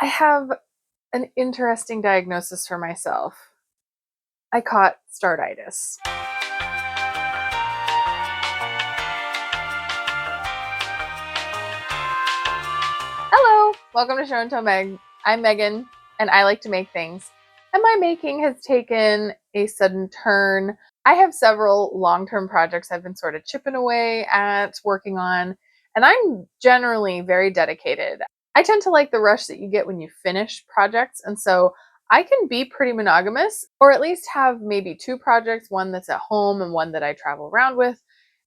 I have an interesting diagnosis for myself. I caught Start-itis. Hello, welcome to Show and Tell Meg. I'm Megan, and I like to make things. And my making has taken a sudden turn. I have several long-term projects I've been sort of chipping away at working on, and I'm generally very dedicated. I tend to like the rush that you get when you finish projects, and so I can be pretty monogamous, or at least have maybe two projects, one that's at home and one that I travel around with.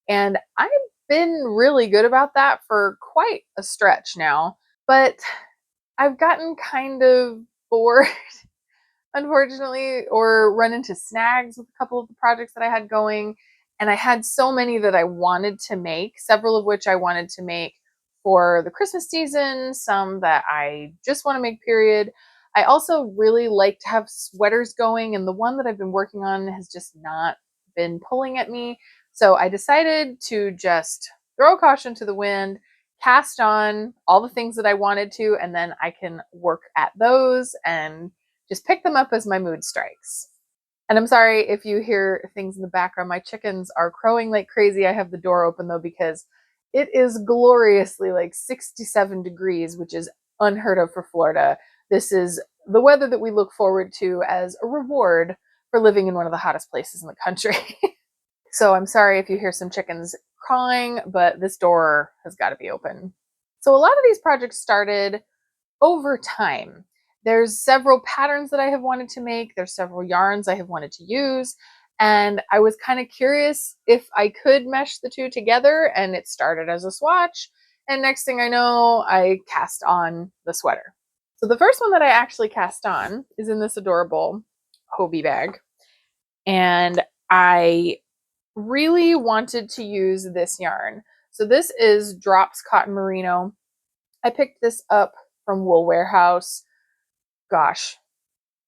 And I've been really good about that for quite a stretch now. But I've gotten kind of bored, unfortunately, or run into snags with a couple of the projects that I had going. And I had so many that I wanted to make, several of which I wanted to make for the Christmas season, some that I just want to make, period. I also really like to have sweaters going, and the one that I've been working on has just not been pulling at me. So I decided to just throw caution to the wind, cast on all the things that I wanted to, and then I can work at those and just pick them up as my mood strikes. And I'm sorry if you hear things in the background. My chickens are crowing like crazy. I have the door open though because it is gloriously like 67 degrees, which is unheard of for Florida. This is the weather that we look forward to as a reward for living in one of the hottest places in the country. So I'm sorry if you hear some chickens crawling, but this door has got to be open. So a lot of these projects started over time. There's several patterns that I have wanted to make. There's several yarns I have wanted to use. And I was kind of curious if I could mesh the two together, and it started as a swatch. And next thing I know, I cast on the sweater. So the first one that I actually cast on is in this adorable Hobie bag. And I really wanted to use this yarn. So this is Drops Cotton Merino. I picked this up from Wool Warehouse. Gosh,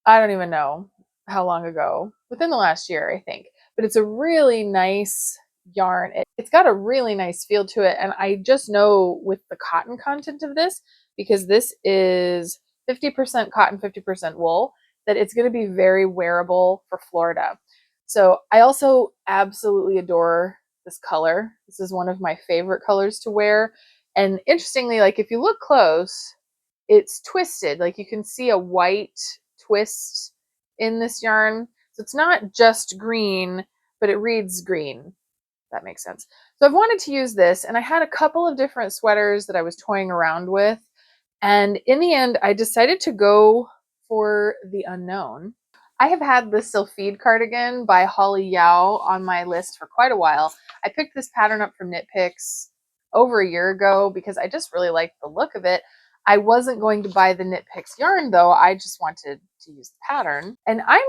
I don't even know how long ago. Within the last year, I think. But it's a really nice yarn. It's got a really nice feel to it. And I just know with the cotton content of this, because this is 50% cotton, 50% wool, that it's going to be very wearable for Florida. So I also absolutely adore this color. This is one of my favorite colors to wear. And interestingly, like if you look close, it's twisted. Like you can see a white twist in this yarn. So it's not just green, but it reads green. That makes sense. So I've wanted to use this, and I had a couple of different sweaters that I was toying around with. And in the end, I decided to go for the unknown. I have had this Sylphide cardigan by Holly Yao on my list for quite a while. I picked this pattern up from Knit Picks over a year ago because I just really liked the look of it. I wasn't going to buy the Knit Picks yarn though. I just wanted to use the pattern. And I'm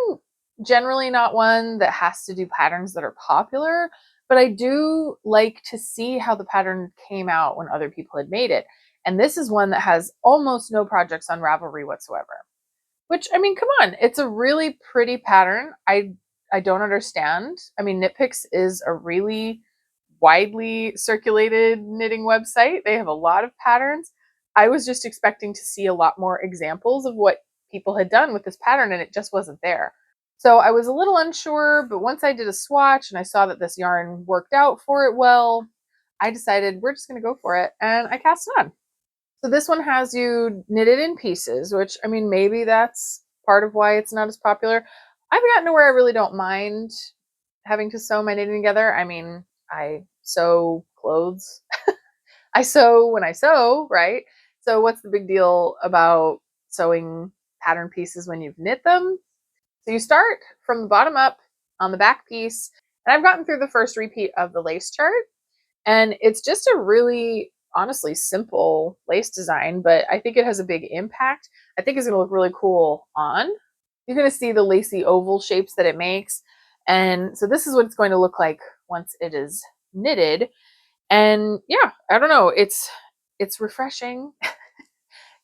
generally not one that has to do patterns that are popular, but I do like to see how the pattern came out when other people had made it. And this is one that has almost no projects on Ravelry whatsoever. Which, I mean, come on, it's a really pretty pattern. I don't understand. I mean, Knit Picks is a really widely circulated knitting website. They have a lot of patterns. I was just expecting to see a lot more examples of what people had done with this pattern, and it just wasn't there. So I was a little unsure, but once I did a swatch and I saw that this yarn worked out for it well, I decided we're just going to go for it, and I cast it on. So this one has you knitted in pieces, which, I mean, maybe that's part of why it's not as popular. I've gotten to where I really don't mind having to sew my knitting together. I mean, I sew clothes. I sew when I sew, right? So what's the big deal about sewing pattern pieces when you've knit them? So you start from the bottom up on the back piece, and I've gotten through the first repeat of the lace chart, and it's just a really, honestly, simple lace design, but I think it has a big impact. I think it's going to look really cool on. You're going to see the lacy oval shapes that it makes. And so this is what it's going to look like once it is knitted. And yeah, I don't know, it's refreshing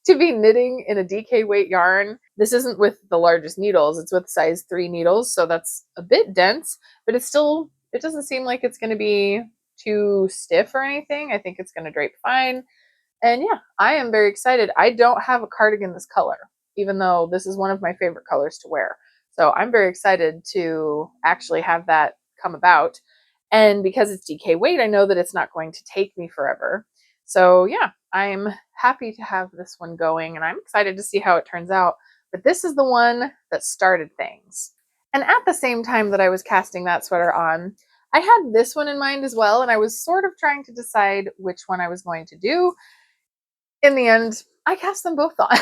to be knitting in a DK weight yarn. This isn't with the largest needles, it's with size 3 needles, so that's a bit dense, but it doesn't seem like it's going to be too stiff or anything. I think it's going to drape fine. And yeah, I am very excited. I don't have a cardigan this color, even though this is one of my favorite colors to wear. So I'm very excited to actually have that come about. And because it's DK weight, I know that it's not going to take me forever. So yeah, I'm happy to have this one going and I'm excited to see how it turns out. But this is the one that started things. And at the same time that I was casting that sweater on, I had this one in mind as well. And I was sort of trying to decide which one I was going to do. In the end, I cast them both on.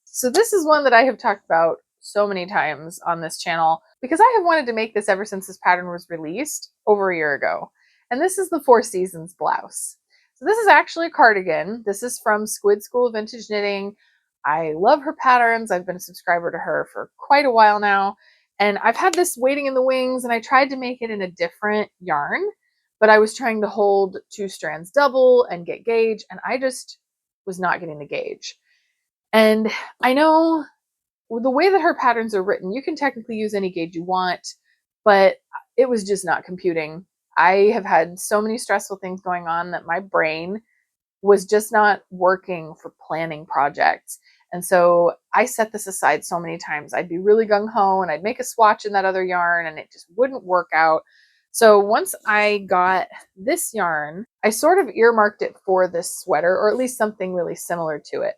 So this is one that I have talked about so many times on this channel because I have wanted to make this ever since this pattern was released over a year ago. And this is the Four Seasons blouse. So this is actually a cardigan. This is from Squid School of Vintage Knitting. I love her patterns. I've been a subscriber to her for quite a while now. And I've had this waiting in the wings and I tried to make it in a different yarn, but I was trying to hold 2 strands double and get gauge and I just was not getting the gauge. And I know the way that her patterns are written, you can technically use any gauge you want, but it was just not computing. I have had so many stressful things going on that my brain was just not working for planning projects. And so I set this aside so many times. I'd be really gung ho and I'd make a swatch in that other yarn and it just wouldn't work out. So once I got this yarn, I sort of earmarked it for this sweater or at least something really similar to it.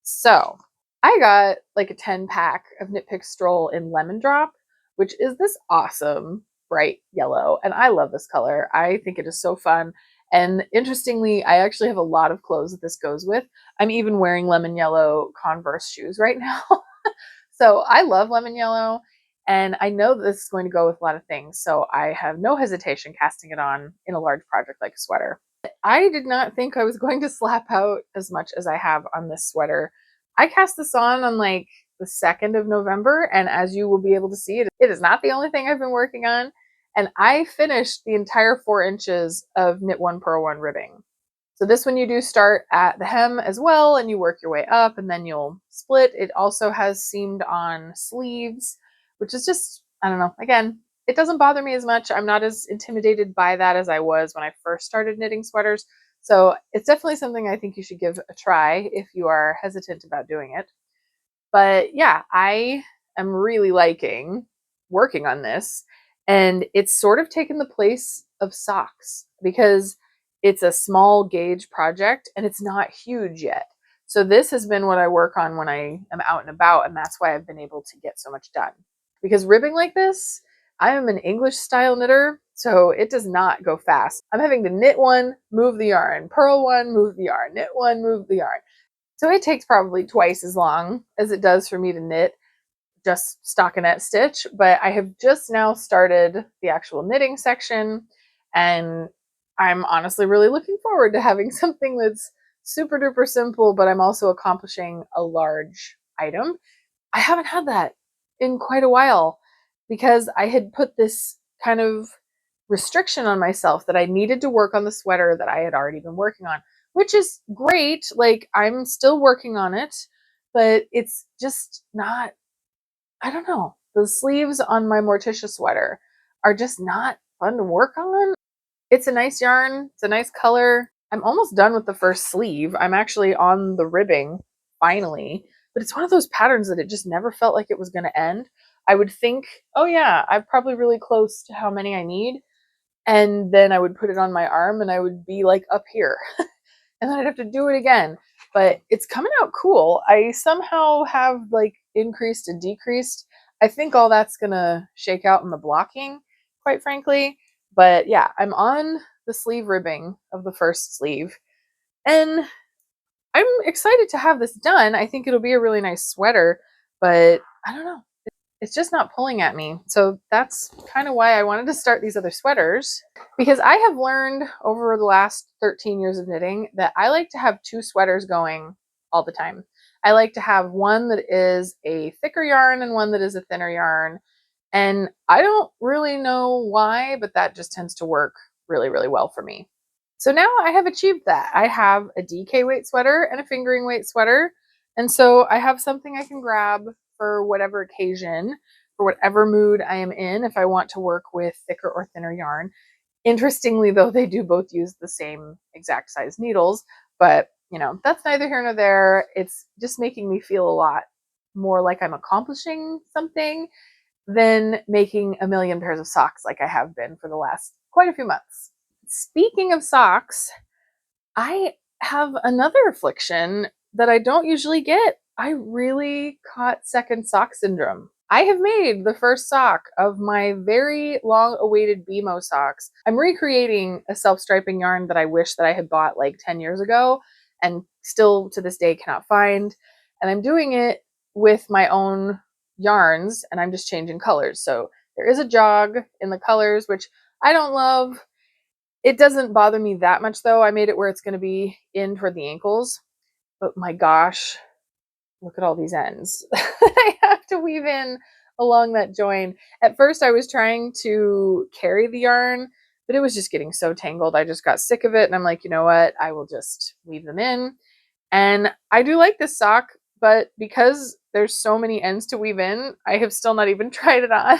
So I got like a 10 pack of Knit Pick Stroll in Lemon Drop, which is this awesome bright yellow. And I love this color. I think it is so fun. And interestingly, I actually have a lot of clothes that this goes with. I'm even wearing lemon yellow Converse shoes right now. So I love lemon yellow and I know this is going to go with a lot of things. So I have no hesitation casting it on in a large project like a sweater. I did not think I was going to slap out as much as I have on this sweater. I cast this on like the 2nd of November. And as you will be able to see, it is not the only thing I've been working on. And I finished the entire 4 inches of Knit One Purl One ribbing. So this one you do start at the hem as well and you work your way up and then you'll split. It also has seamed on sleeves, which is just, I don't know, again, it doesn't bother me as much. I'm not as intimidated by that as I was when I first started knitting sweaters. So it's definitely something I think you should give a try if you are hesitant about doing it. But yeah, I am really liking working on this. And it's sort of taken the place of socks because it's a small gauge project and it's not huge yet. So this has been what I work on when I am out and about, and that's why I've been able to get so much done. Because ribbing like this, I am an English style knitter, so it does not go fast. I'm having to knit one, move the yarn, purl one, move the yarn, knit one, move the yarn. So it takes probably twice as long as it does for me to knit just stockinette stitch, but I have just now started the actual knitting section and I'm honestly really looking forward to having something that's super duper simple, but I'm also accomplishing a large item. I haven't had that in quite a while because I had put this kind of restriction on myself that I needed to work on the sweater that I had already been working on, which is great. Like I'm still working on it, but it's just not, I don't know. The sleeves on my Morticia sweater are just not fun to work on. It's a nice yarn. It's a nice color. I'm almost done with the first sleeve. I'm actually on the ribbing finally, but it's one of those patterns that it just never felt like it was going to end. I would think, oh yeah, I'm probably really close to how many I need. And then I would put it on my arm and I would be like up here and then I'd have to do it again. But it's coming out cool. I somehow have like increased and decreased. I think all that's gonna shake out in the blocking, quite frankly. But yeah, I'm on the sleeve ribbing of the first sleeve and I'm excited to have this done. I think it'll be a really nice sweater, but I don't know. It's just not pulling at me. So that's kind of why I wanted to start these other sweaters, because I have learned over the last 13 years of knitting that I like to have 2 sweaters going all the time. I like to have one that is a thicker yarn and one that is a thinner yarn. And I don't really know why, but that just tends to work really, really well for me. So now I have achieved that. I have a DK weight sweater and a fingering weight sweater. And so I have something I can grab for whatever occasion, for whatever mood I am in, if I want to work with thicker or thinner yarn. Interestingly, though, they do both use the same exact size needles, but that's neither here nor there. It's just making me feel a lot more like I'm accomplishing something than making a million pairs of socks like I have been for the last quite a few months. Speaking of socks, I have another affliction that I don't usually get. I really caught second sock syndrome. I have made the first sock of my very long awaited BMO socks. I'm recreating a self-striping yarn that I wish that I had bought like 10 years ago and still to this day cannot find. And I'm doing it with my own yarns and I'm just changing colors. So there is a jog in the colors, which I don't love. It doesn't bother me that much though. I made it where it's going to be in toward the ankles. But my gosh, look at all these ends. I have to weave in along that join. At first I was trying to carry the yarn, but it was just getting so tangled. I just got sick of it and I'm like, you know what? I will just weave them in. And I do like this sock, but because there's so many ends to weave in, I have still not even tried it on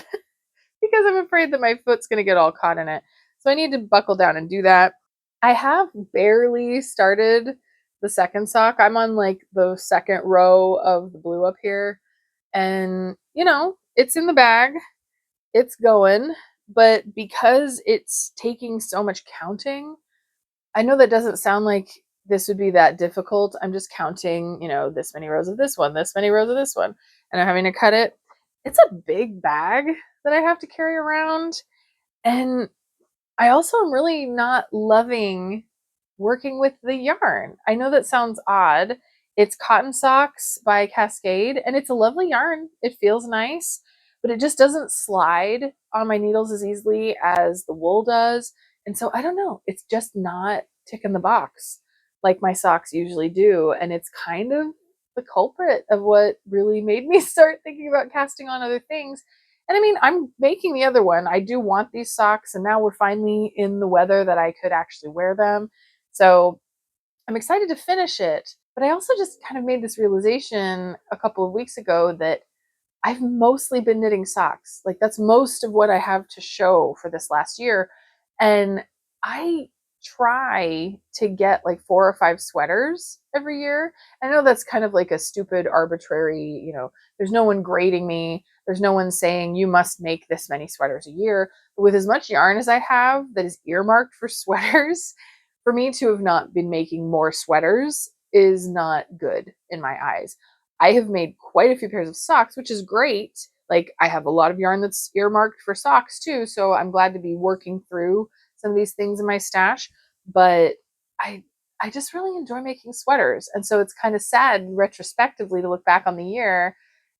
because I'm afraid that my foot's going to get all caught in it. So I need to buckle down and do that. I have barely started the second sock. I'm on like the second row of the blue up here. And, it's in the bag, it's going. But because it's taking so much counting, I know that doesn't sound like this would be that difficult. I'm just counting, this many rows of this one, this many rows of this one, and I'm having to cut it. It's a big bag that I have to carry around. And I also am really not loving working with the yarn. I know that sounds odd. It's Cotton Socks by Cascade, and it's a lovely yarn. It feels nice, but it just doesn't slide on my needles as easily as the wool does. And so I don't know. It's just not ticking the box like my socks usually do. And it's kind of the culprit of what really made me start thinking about casting on other things. And I mean, I'm making the other one. I do want these socks, and now we're finally in the weather that I could actually wear them. So I'm excited to finish it. But I also just kind of made this realization a couple of weeks ago that I've mostly been knitting socks. Like that's most of what I have to show for this last year. And I try to get like 4 or 5 sweaters every year. I know that's kind of like a stupid arbitrary, there's no one grading me. There's no one saying you must make this many sweaters a year. But with as much yarn as I have that is earmarked for sweaters, for me to have not been making more sweaters is not good in my eyes. I have made quite a few pairs of socks, which is great. Like I have a lot of yarn that's earmarked for socks too, so I'm glad to be working through some of these things in my stash, but I I just really enjoy making sweaters. And so it's kind of sad retrospectively to look back on the year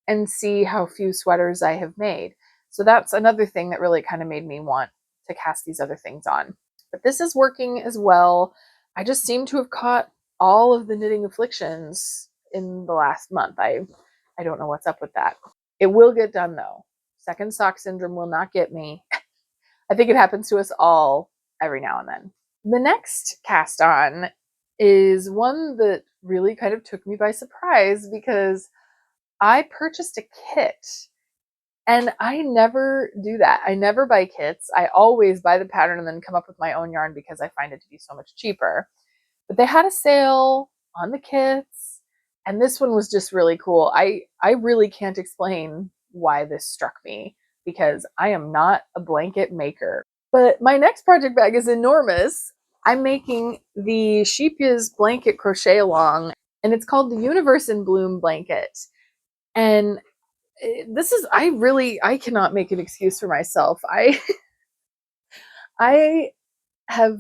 and see how few sweaters I have made. So that's another thing that really kind of made me want to cast these other things on. But this is working as well. I just seem to have caught all of the knitting afflictions in the last month. I don't know what's up with that. It will get done though. Second sock syndrome will not get me. I think it happens to us all every now and then. The next cast on is one that really kind of took me by surprise because I purchased a kit and I never do that. I never buy kits. I always buy the pattern and then come up with my own yarn because I find it to be so much cheaper. But they had a sale on the kits, and this one was just really cool. I really can't explain why this struck me because I am not a blanket maker. But my next project bag is enormous. I'm making the Sheepya's blanket crochet along, and it's called the Universe in Bloom blanket. And this is I cannot make an excuse for myself. I have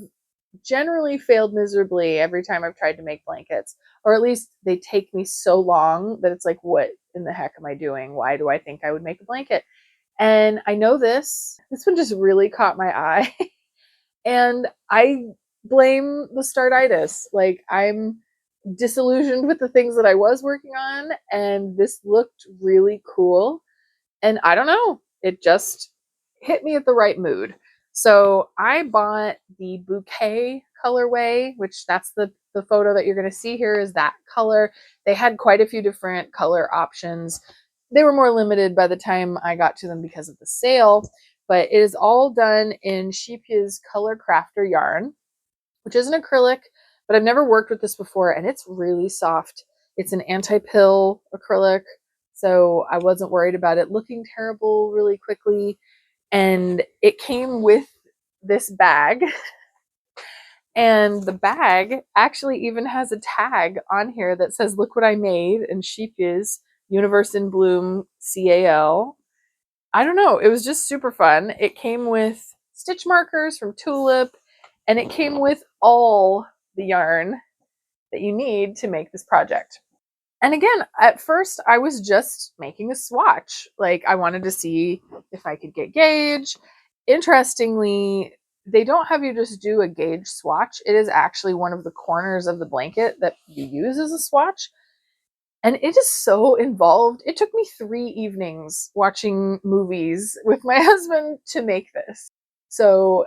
generally failed miserably every time I've tried to make blankets, or at least they take me so long that it's like, what in the heck am I doing? Why do I think I would make a blanket? And I know this one just really caught my eye. And I blame the Start-itis. Like I'm disillusioned with the things that I was working on, and this looked really cool. And I don't know, it just hit me at the right mood. So I bought the bouquet colorway, which that's the photo that you're going to see here is that color. They had quite a few different color options. They were more limited by the time I got to them because of the sale, but it is all done in Sheepya's Color Crafter yarn, which is an acrylic, but I've never worked with this before, and it's really soft. It's an anti-pill acrylic, so I wasn't worried about it looking terrible really quickly. And it came with this bag, and the bag actually even has a tag on here that says, "Look what I made," and sheep is Universe in Bloom CAL. I don't know. It was just super fun. It came with stitch markers from Tulip, and it came with all the yarn that you need to make this project. And again, at first, I was just making a swatch. Like, I wanted to see if I could get gauge. Interestingly, they don't have you just do a gauge swatch. It is actually one of the corners of the blanket that you use as a swatch. And it is so involved. It took me 3 evenings watching movies with my husband to make this. So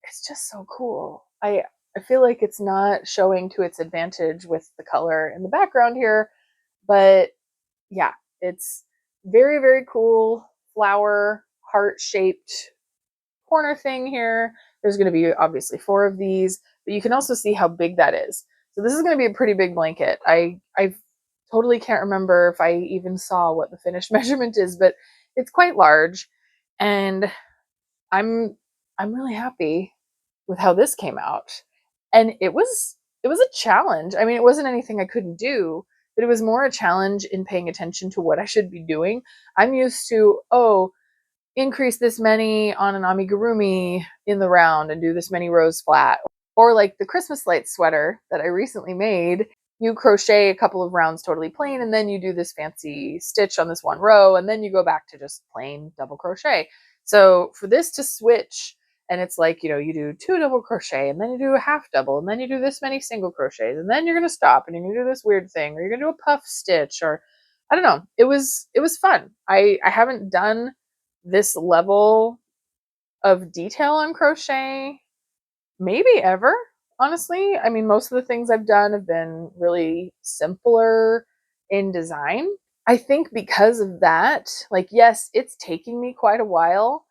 it's just so cool. I feel like it's not showing to its advantage with the color in the background here, but yeah, it's very, very cool flower heart shaped corner thing here. There's going to be obviously 4 of these, but you can also see how big that is. So this is going to be a pretty big blanket. I totally can't remember if I even saw what the finished measurement is, but it's quite large, and I'm I'm really happy with how this came out. And it was a challenge. I mean, it wasn't anything I couldn't do, but it was more a challenge in paying attention to what I should be doing. I'm used to, oh, increase this many on an amigurumi in the round and do this many rows flat. Or like the Christmas light sweater that I recently made, you crochet a couple of rounds totally plain, and then you do this fancy stitch on this one row, and then you go back to just plain double crochet. So for this to switch, and it's like, you do 2 double crochet, and then you do a half double, and then you do this many single crochets, and then you're going to stop and you're going to do this weird thing, or you're going to do a puff stitch, or I don't know. It was fun. I haven't done this level of detail on crochet maybe ever, honestly. I mean, most of the things I've done have been really simpler in design. I think because of that, like, yes, it's taking me quite a while,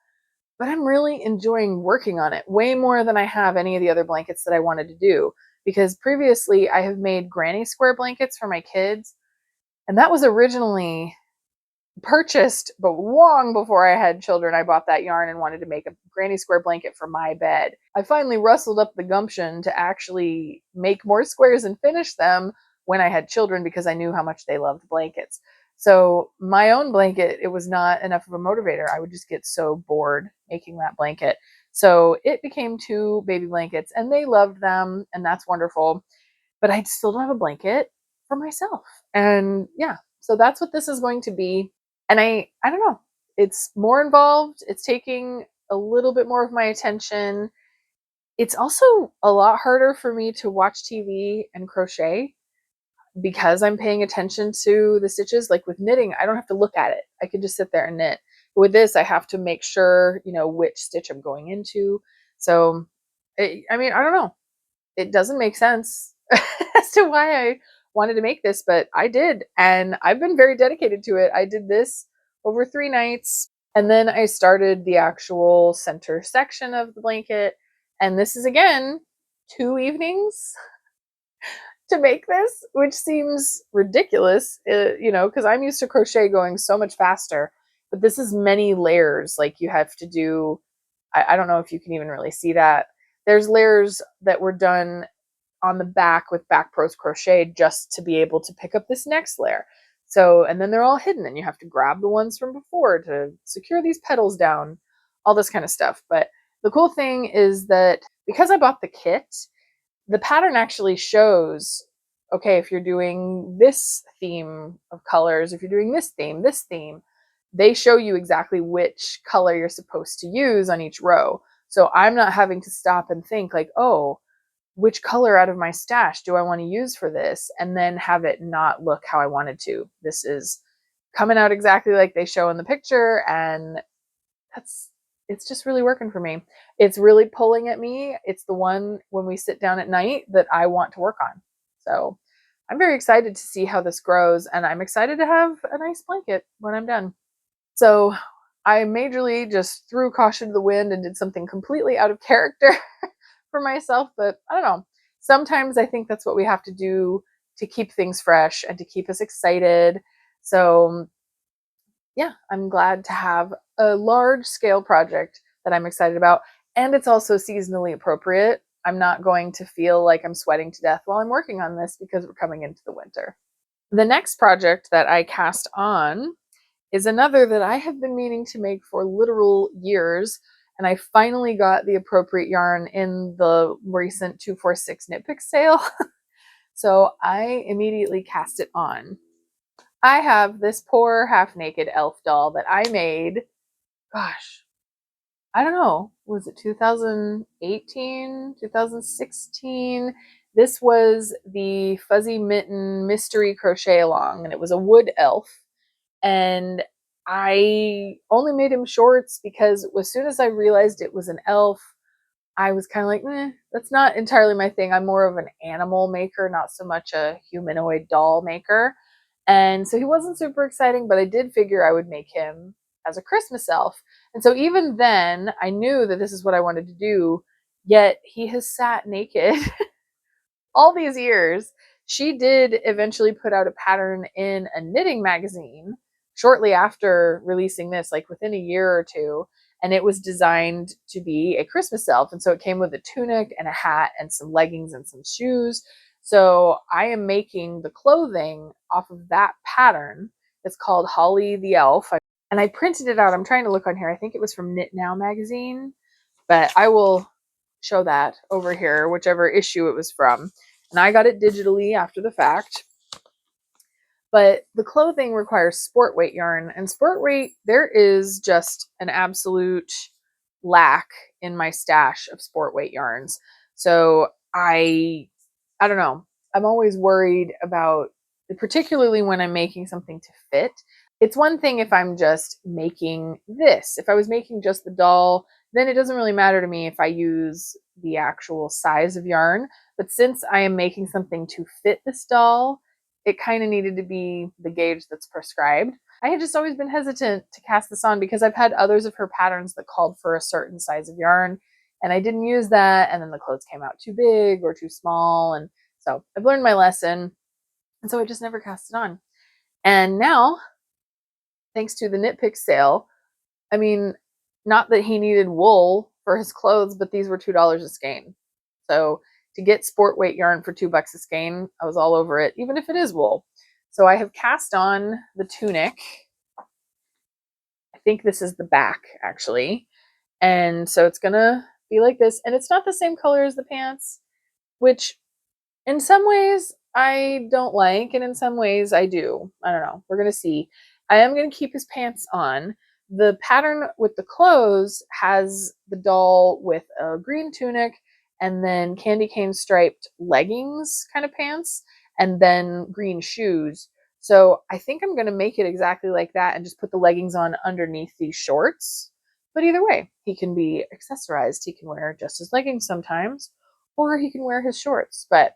but I'm really enjoying working on it way more than I have any of the other blankets that I wanted to do. Because previously I have made granny square blankets for my kids, and that was originally purchased, but long before I had children. I bought that yarn and wanted to make a granny square blanket for my bed. I finally rustled up the gumption to actually make more squares and finish them when I had children, because I knew how much they loved blankets. So my own blanket, it was not enough of a motivator. I would just get so bored making that blanket. So it became 2 baby blankets, and they loved them, and that's wonderful. But I still don't have a blanket for myself. And yeah, so that's what this is going to be. And I don't know. It's more involved. It's taking a little bit more of my attention. It's also a lot harder for me to watch TV and crochet because I'm paying attention to the stitches. Like with knitting, I don't have to look at it. I can just sit there and knit. With this, I have to make sure, which stitch I'm going into. So, I mean, I don't know. It doesn't make sense as to why I wanted to make this, but I did. And I've been very dedicated to it. I did this over 3 nights, and then I started the actual center section of the blanket. And this is again 2 evenings to make this, which seems ridiculous, because I'm used to crochet going so much faster. But this is many layers. Like you have to do, I don't know if you can even really see that. There's layers that were done on the back with back pros crochet just to be able to pick up this next layer. So, and then they're all hidden, and you have to grab the ones from before to secure these petals down, all this kind of stuff. But the cool thing is that because I bought the kit, the pattern actually shows, okay, if you're doing this theme of colors, if you're doing this theme, they show you exactly which color you're supposed to use on each row. So I'm not having to stop and think like, oh, which color out of my stash do I want to use for this? And then have it not look how I wanted to. This is coming out exactly like they show in the picture, and it's just really working for me. It's really pulling at me. It's the one when we sit down at night that I want to work on. So I'm very excited to see how this grows, and I'm excited to have a nice blanket when I'm done. So I majorly just threw caution to the wind and did something completely out of character for myself, but I don't know. sometimes I think that's what we have to do to keep things fresh and to keep us excited. So yeah, I'm glad to have a large scale project that I'm excited about. And it's also seasonally appropriate. I'm not going to feel like I'm sweating to death while I'm working on this because we're coming into the winter. The next project that I cast on is another that I have been meaning to make for literal years. And I finally got the appropriate yarn in the recent 246 Knit Pick sale. So I immediately cast it on. I have this poor half naked elf doll that I made, gosh, I don't know, was it 2018, 2016? This was the Fuzzy Mitten Mystery Crochet Along, and it was a wood elf. And I only made him shorts because as soon as I realized it was an elf, I was kind of like, that's not entirely my thing. I'm more of an animal maker, not so much a humanoid doll maker. And so he wasn't super exciting, but I did figure I would make him as a Christmas elf. And so even then, I knew that this is what I wanted to do, yet he has sat naked all these years. She did eventually put out a pattern in a knitting magazine shortly after releasing this, like within a year or two. And it was designed to be a Christmas elf. And so it came with a tunic and a hat and some leggings and some shoes. So I am making the clothing off of that pattern. It's called Holly the Elf. And I printed it out. I'm trying to look on here. I think it was from Knit Now magazine, but I will show that over here, whichever issue it was from. And I got it digitally after the fact. But the clothing requires sport weight yarn, and sport weight, there is just an absolute lack in my stash of sport weight yarns. So I don't know. I'm always worried about, particularly when I'm making something to fit. It's one thing if I'm just making this. If I was making just the doll, then it doesn't really matter to me if I use the actual size of yarn. But since I am making something to fit this doll, it kind of needed to be the gauge that's prescribed. I had just always been hesitant to cast this on because I've had others of her patterns that called for a certain size of yarn, and I didn't use that, and then the clothes came out too big or too small, and so I've learned my lesson, and so I just never cast it on. And now, thanks to the Knit Pick sale, I mean, not that he needed wool for his clothes, but these were $2 a skein. So to get sport weight yarn for $2 a skein, I was all over it, even if it is wool. So I have cast on the tunic. I think this is the back, actually. And so it's gonna be like this. And it's not the same color as the pants, which in some ways I don't like, and in some ways I do. I don't know. We're gonna see. I am gonna keep his pants on. The pattern with the clothes has the doll with a green tunic and then candy cane striped leggings kind of pants and then green shoes. So I think I'm gonna make it exactly like that and just put the leggings on underneath these shorts. But either way, he can be accessorized. He can wear just his leggings sometimes, or he can wear his shorts. But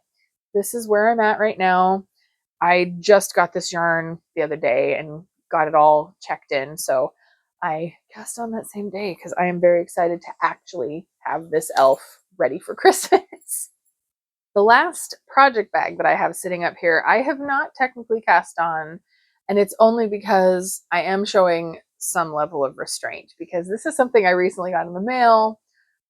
this is where I'm at right now. I just got this yarn the other day and got it all checked in. So I cast on that same day because I am very excited to actually have this elf ready for Christmas. The last project bag that I have sitting up here, I have not technically cast on, and it's only because I am showing some level of restraint because this is something I recently got in the mail.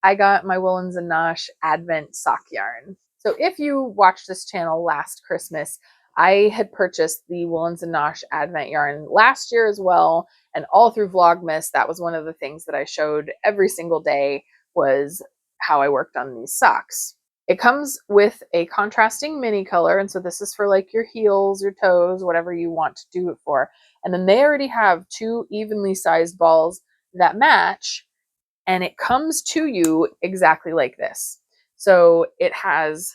I got my Woolens and Nosh Advent sock yarn. So if you watched this channel last Christmas, I had purchased the Woolens and Nosh Advent yarn last year as well, and all through Vlogmas, that was one of the things that I showed every single day was how I worked on these socks. It comes with a contrasting mini color, and so this is for like your heels, your toes, whatever you want to do it for. And then they already have two evenly sized balls that match, and it comes to you exactly like this. So it has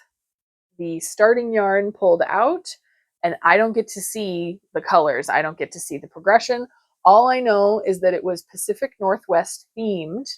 the starting yarn pulled out, and I don't get to see the colors. I don't get to see the progression. All I know is that it was Pacific Northwest themed.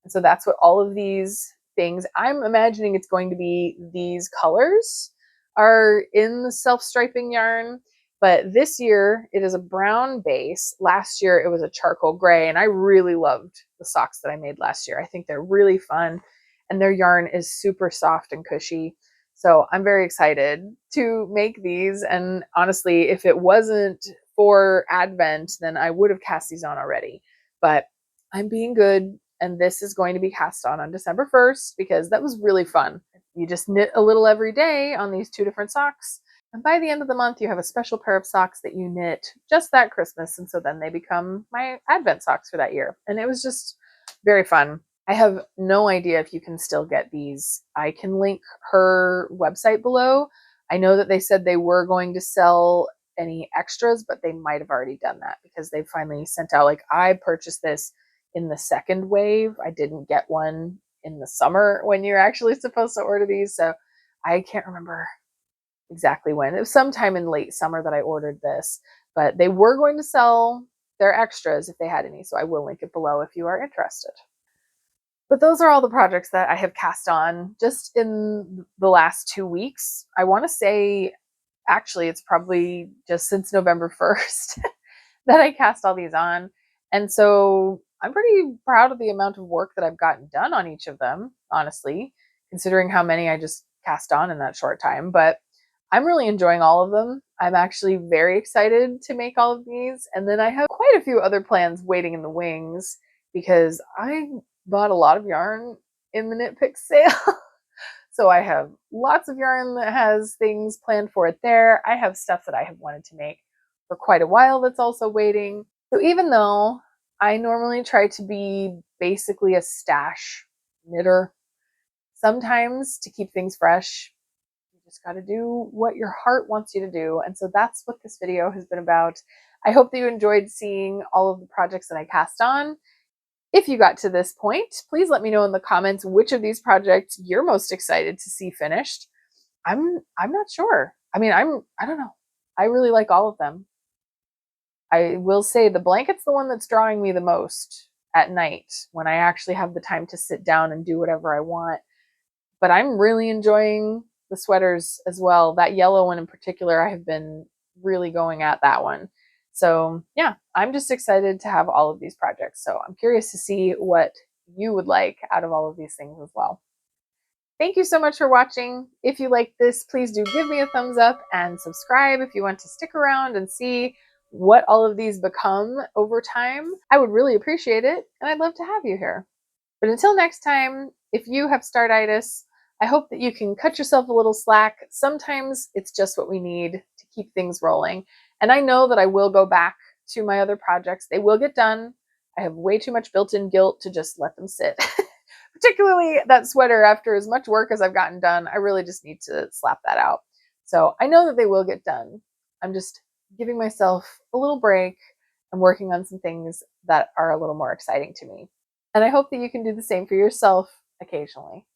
And so that's what all of these things, I'm imagining it's going to be these colors are in the self-striping yarn. But this year it is a brown base. Last year it was a charcoal gray, and I really loved the socks that I made last year. I think they're really fun, and their yarn is super soft and cushy. So I'm very excited to make these. And honestly, if it wasn't for Advent, then I would have cast these on already. But I'm being good, and this is going to be cast on December 1st because that was really fun. You just knit a little every day on these 2 different socks. And by the end of the month, you have a special pair of socks that you knit just that Christmas. And so then they become my Advent socks for that year. And it was just very fun. I have no idea if you can still get these. I can link her website below. I know that they said they were going to sell any extras, but they might have already done that because they finally sent out, like, I purchased this in the second wave. I didn't get one in the summer when you're actually supposed to order these. So I can't remember exactly when. It was sometime in late summer that I ordered this, but they were going to sell their extras if they had any. So I will link it below if you are interested. But those are all the projects that I have cast on just in the last 2 weeks. I want to say, actually, it's probably just since November 1st that I cast all these on. And so I'm pretty proud of the amount of work that I've gotten done on each of them, honestly, considering how many I just cast on in that short time. But I'm really enjoying all of them. I'm actually very excited to make all of these. And then I have quite a few other plans waiting in the wings because I bought a lot of yarn in the Knit Picks sale. So I have lots of yarn that has things planned for it there. I have stuff that I have wanted to make for quite a while that's also waiting. So even though I normally try to be basically a stash knitter, sometimes to keep things fresh, you just got to do what your heart wants you to do. And so that's what this video has been about. I hope that you enjoyed seeing all of the projects that I cast on. If you got to this point, please let me know in the comments which of these projects you're most excited to see finished. I'm not sure. I don't know. I really like all of them. I will say the blanket's the one that's drawing me the most at night when I actually have the time to sit down and do whatever I want. But I'm really enjoying the sweaters as well. That yellow one in particular, I have been really going at that one. So yeah, I'm just excited to have all of these projects. So I'm curious to see what you would like out of all of these things as well. Thank you so much for watching. If you like this, please do give me a thumbs up and subscribe if you want to stick around and see what all of these become over time. I would really appreciate it, and I'd love to have you here. But until next time, if you have Start-itis, I hope that you can cut yourself a little slack. Sometimes it's just what we need to keep things rolling. And I know that I will go back to my other projects. They will get done. I have way too much built-in guilt to just let them sit. Particularly that sweater, after as much work as I've gotten done, I really just need to slap that out. So I know that they will get done. I'm just giving myself a little break and working on some things that are a little more exciting to me. And I hope that you can do the same for yourself occasionally.